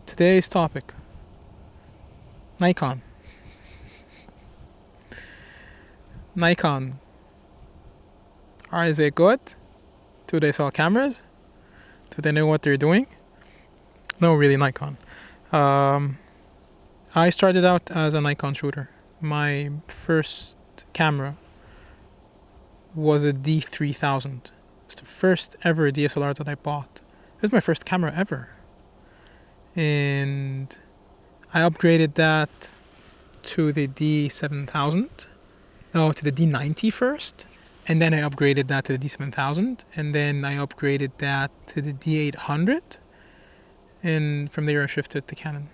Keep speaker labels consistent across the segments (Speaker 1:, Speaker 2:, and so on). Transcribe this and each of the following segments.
Speaker 1: Today's topic, Nikon. Nikon. Are they good? Do they sell cameras? Do they know what they're doing? No, really, Nikon. Um, I started out as a Nikon shooter. My first camera was a D3000. It's the first ever DSLR that I bought. It was my first camera ever. And I upgraded that to the D7000. No, to the D90 first. And then I upgraded that to the D7000. And then I upgraded that to the D800. And from there I shifted to Canon.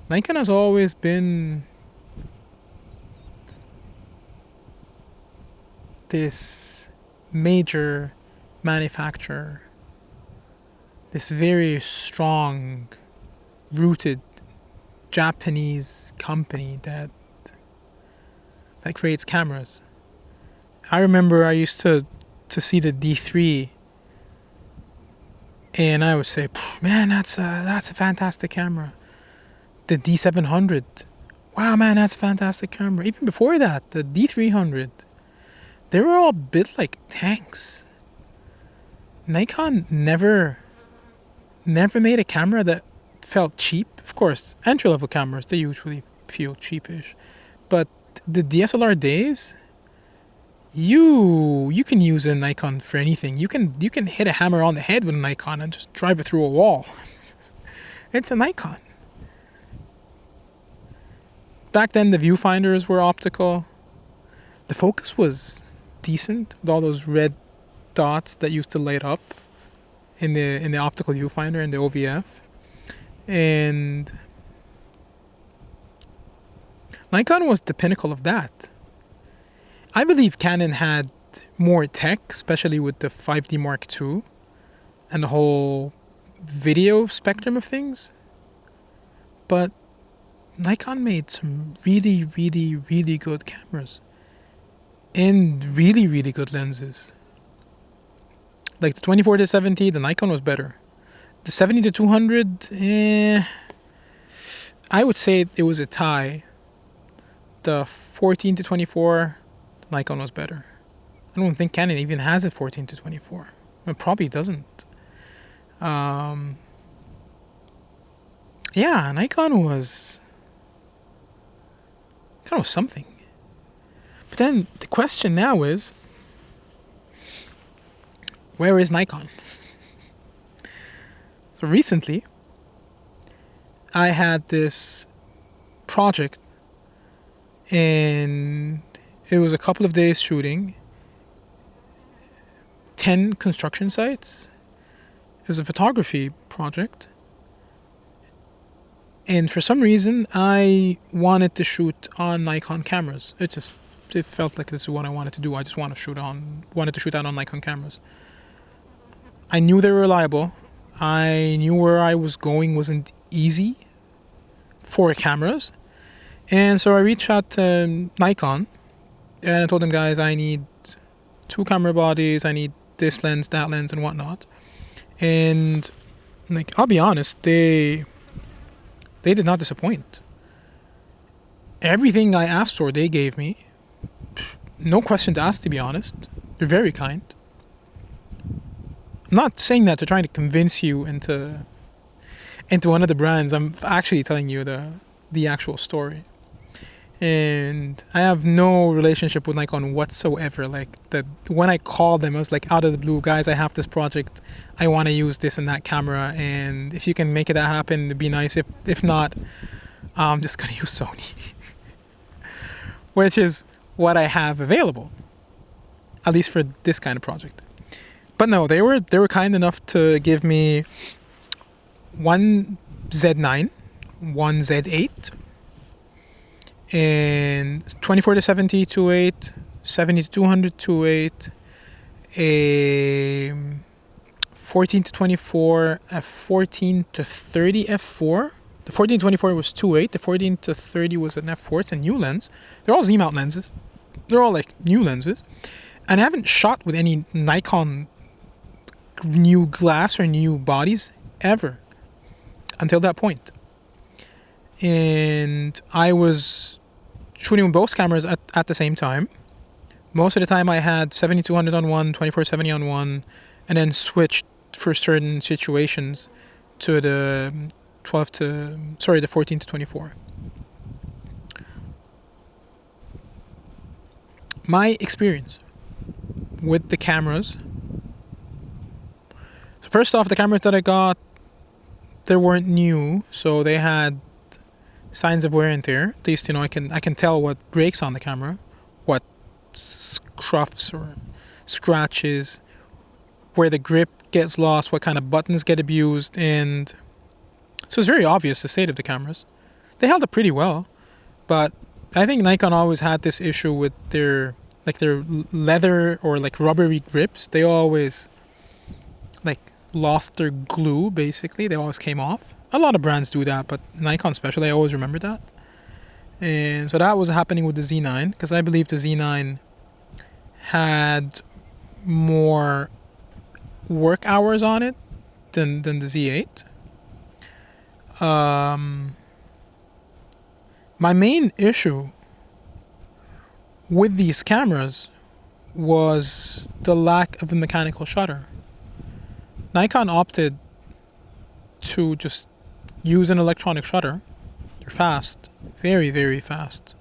Speaker 1: Nikon has always been this major manufacturer, this very strong, rooted Japanese company that creates cameras. I remember I used to see the D3, and I would say, "Man, that's a fantastic camera." The D700, wow, man, that's a fantastic camera. Even before that, the D300, they were all built like tanks. Nikon never made a camera that felt cheap. Of course, entry-level cameras, they usually feel cheapish. But the DSLR days, you can use a Nikon for anything. You can hit a hammer on the head with a Nikon and just drive it through a wall. It's a Nikon. Back then, the viewfinders were optical. The focus was decent with all those red dots that used to light up in the optical viewfinder and the OVF. And Nikon was the pinnacle of that. I believe Canon had more tech, especially with the 5D Mark II and the whole video spectrum of things. But Nikon made some really, really, really good cameras and really, really good lenses. Like the 24-70, the Nikon was better. The 70-200, I would say it was a tie. The 14-24, Nikon was better. I don't think Canon even has a 14-24. It probably doesn't. Yeah, Nikon was something. But then the question now is, where is Nikon? So recently, I had this project, and it was a couple of days shooting, 10 construction sites. It was a photography project. And for some reason, I wanted to shoot on Nikon cameras. It felt like this is what I wanted to do. I just wanted to shoot out on Nikon cameras. I knew they were reliable. I knew where I was going wasn't easy for cameras. And so I reached out to Nikon and I told them, guys, I need 2 camera bodies. I need this lens, that lens, and whatnot. And like, I'll be honest, they did not disappoint. Everything I asked for, they gave me. No questions asked, to be honest. They're very kind. I'm not saying that to try to convince you into one of the brands. I'm actually telling you the actual story. And I have no relationship with Nikon whatsoever. Like when I called them, I was like, out of the blue, guys, I have this project. I want to use this and that camera, and if you can make it happen, it'd be nice. If not, I'm just gonna use Sony, which is what I have available, at least for this kind of project. But no, they were kind enough to give me one Z9, one Z8, and 24-70 2.8, 70-200 2.8, a 14-24 f14-30 f4. The 14-24 was 2.8. The 14-30 was an f4. It's a new lens. They're all Z-mount lenses. They're all like new lenses. And I haven't shot with any Nikon new glass or new bodies ever until that point. And I was shooting with both cameras at the same time. Most of the time I had 7200 on one, 2470 on one, and then switched for certain situations to the 14 to 24. My experience with the cameras. So first off, the cameras that I got, they weren't new, so they had signs of wear and tear. At least, I can tell what breaks on the camera, what scuffs or scratches, where the grip gets lost, what kind of buttons get abused, and so it's very obvious the state of the cameras. They held up pretty well, but I think Nikon always had this issue with their leather or like rubbery grips. They always like lost their glue, basically. They always came off. A lot of brands do that, but Nikon especially, I always remember that. And so that was happening with the Z9, because I believe the Z9 had more work hours on it than the Z8. My main issue with these cameras was the lack of a mechanical shutter. Nikon opted to just use an electronic shutter. They're fast, very, very fast.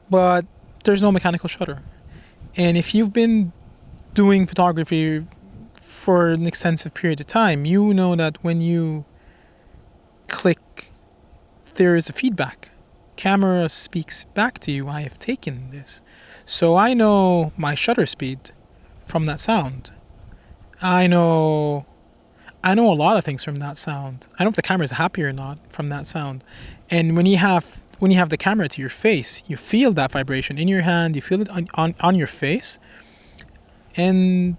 Speaker 1: But there's no mechanical shutter. And if you've been doing photography for an extensive period of time, you know that when you click, there is a feedback. Camera speaks back to you. I have taken this. So I know my shutter speed from that sound. I know a lot of things from that sound. I know if the camera is happy or not from that sound. And when you have the camera to your face, you feel that vibration in your hand, you feel it on your face. And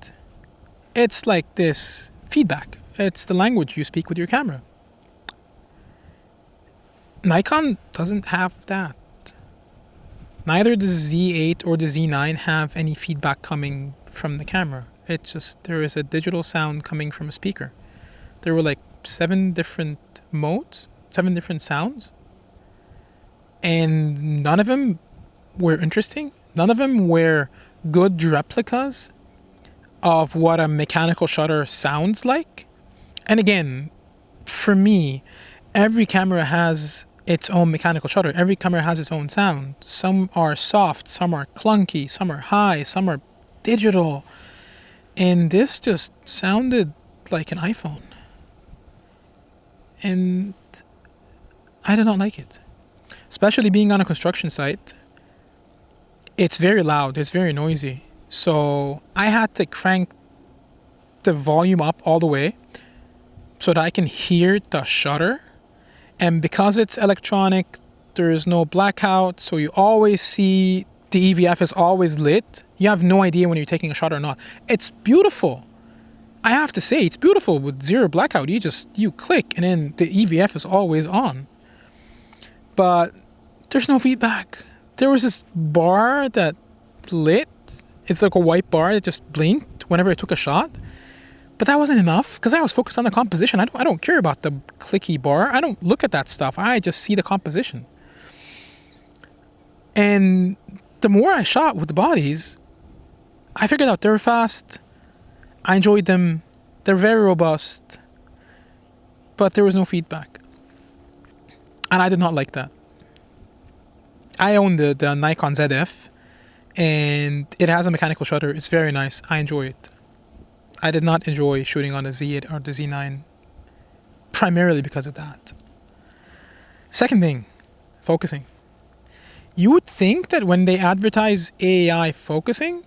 Speaker 1: it's like this feedback. It's the language you speak with your camera. Nikon doesn't have that. Neither the Z8 or the Z9 have any feedback coming from the camera. It's just there is a digital sound coming from a speaker. There were like 7 different modes, 7 different sounds. And none of them were interesting. None of them were good replicas of what a mechanical shutter sounds like. And again, for me, every camera has its own mechanical shutter. Every camera has its own sound. Some are soft, some are clunky, some are high, some are digital. And this just sounded like an iPhone. And I did not like it. Especially being on a construction site. It's very loud, it's very noisy. So I had to crank the volume up all the way so that I can hear the shutter. And because it's electronic, there is no blackout, so you always see the EVF is always lit. You have no idea when you're taking a shot or not. It's beautiful. I have to say, it's beautiful with zero blackout. You click and then the EVF is always on. But there's no feedback. There was this bar that lit. It's like a white bar that just blinked whenever I took a shot. But that wasn't enough because I was focused on the composition. I don't care about the clicky bar. I don't look at that stuff. I just see the composition. And the more I shot with the bodies, I figured out they were fast. I enjoyed them. They're very robust. But there was no feedback. And I did not like that. I own the Nikon ZF. And it has a mechanical shutter. It's very nice. I enjoy it. I did not enjoy shooting on the Z8 or the Z9 primarily because of that. Second thing, focusing. You would think that when they advertise AI focusing,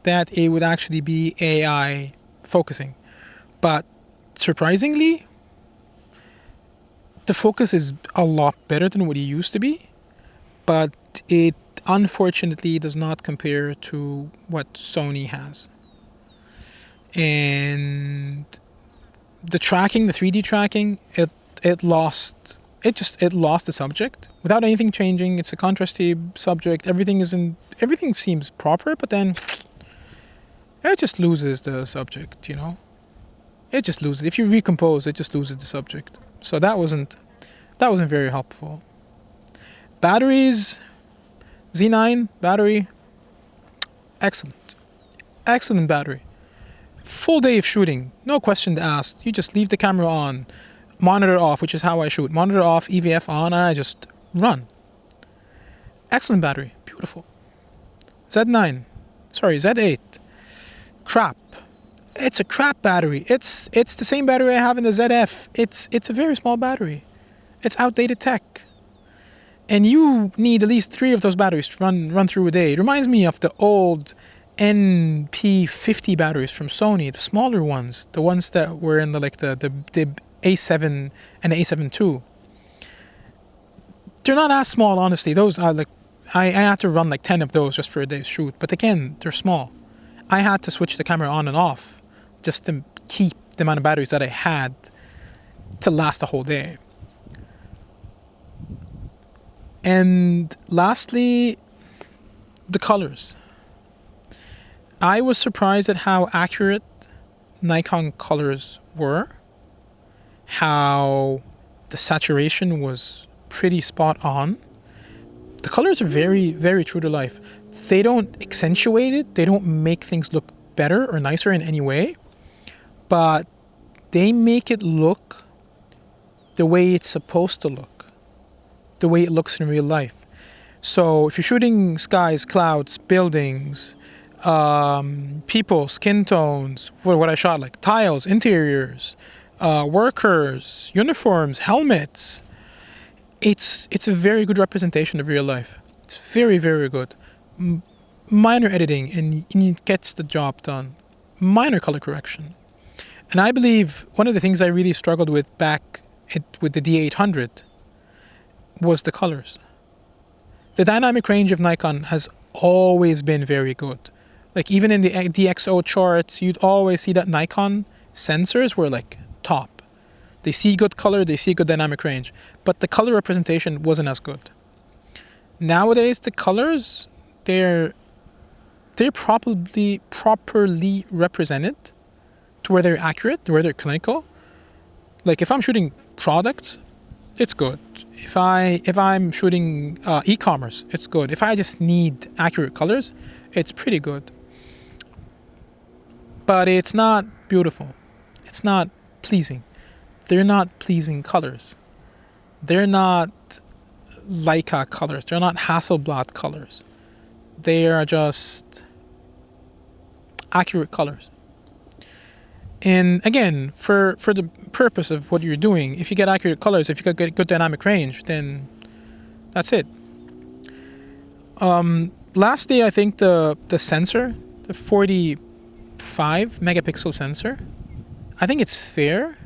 Speaker 1: that it would actually be AI focusing. But surprisingly, the focus is a lot better than what it used to be. But it unfortunately does not compare to what Sony has. And the tracking, the 3D tracking, it lost the subject without anything changing. It's a contrasty subject. Everything seems proper, but then it just loses the subject, you know? It just loses. If you recompose, it just loses the subject. So that wasn't very helpful. Batteries, Z9 battery, excellent. Excellent battery. Full day of shooting, no question asked. You just leave the camera on, monitor off, which is how I shoot. Monitor off, EVF on, and I just run. Excellent battery, beautiful. Z9, sorry, Z8, crap. It's a crap battery. It's the same battery I have in the ZF. It's a very small battery. It's outdated tech. And you need at least 3 of those batteries to run through a day. It reminds me of the old NP50 batteries from Sony, the smaller ones, the ones that were in the A7 and the A7 II. They're not as small, honestly. Those are like, I had to run like 10 of those just for a day's shoot. But again, they're small. I had to switch the camera on and off just to keep the amount of batteries that I had to last the whole day. And lastly, the colors. I was surprised at how accurate Nikon colors were, how the saturation was pretty spot on. The colors are very, very true to life. They don't accentuate it, they don't make things look better or nicer in any way, but they make it look the way it's supposed to look, the way it looks in real life. So if you're shooting skies, clouds, buildings, people, skin tones, what I shot, like tiles, interiors, workers, uniforms, helmets, it's a very good representation of real life. It's very, very good. Minor editing and it gets the job done. Minor color correction. And I believe one of the things I really struggled with with the D800 was the colors. The dynamic range of Nikon has always been very good. Like even in the DxO charts, you'd always see that Nikon sensors were like top. They see good color, they see good dynamic range, but the color representation wasn't as good. Nowadays, the colors, they're probably properly represented to where they're accurate, to where they're clinical. Like if I'm shooting products, it's good. If I'm shooting e-commerce, it's good. If I just need accurate colors, it's pretty good. But it's not beautiful. It's not pleasing. They're not pleasing colors. They're not Leica colors. They're not Hasselblad colors. They are just accurate colors. And again, for the purpose of what you're doing, if you get accurate colors, if you get good dynamic range, then that's it. Lastly, I think the sensor, the 45 megapixel sensor, I think it's fair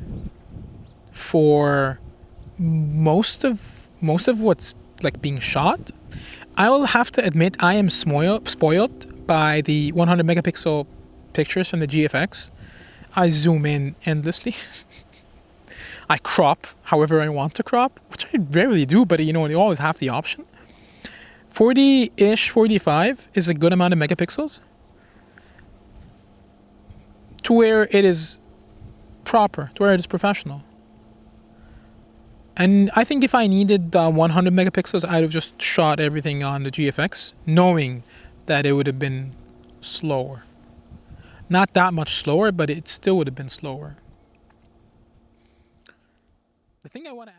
Speaker 1: for most of what's like being shot. I will have to admit I am spoiled by the 100 megapixel pictures from the GFX. I zoom in endlessly. I crop however I want to crop, which I rarely do, but you always have the option. 40-ish, 45 is a good amount of megapixels to where it is proper, to where it is professional. And I think if I needed 100 megapixels, I'd have just shot everything on the GFX, knowing that it would have been slower. Not that much slower, but it still would have been slower. The thing I want to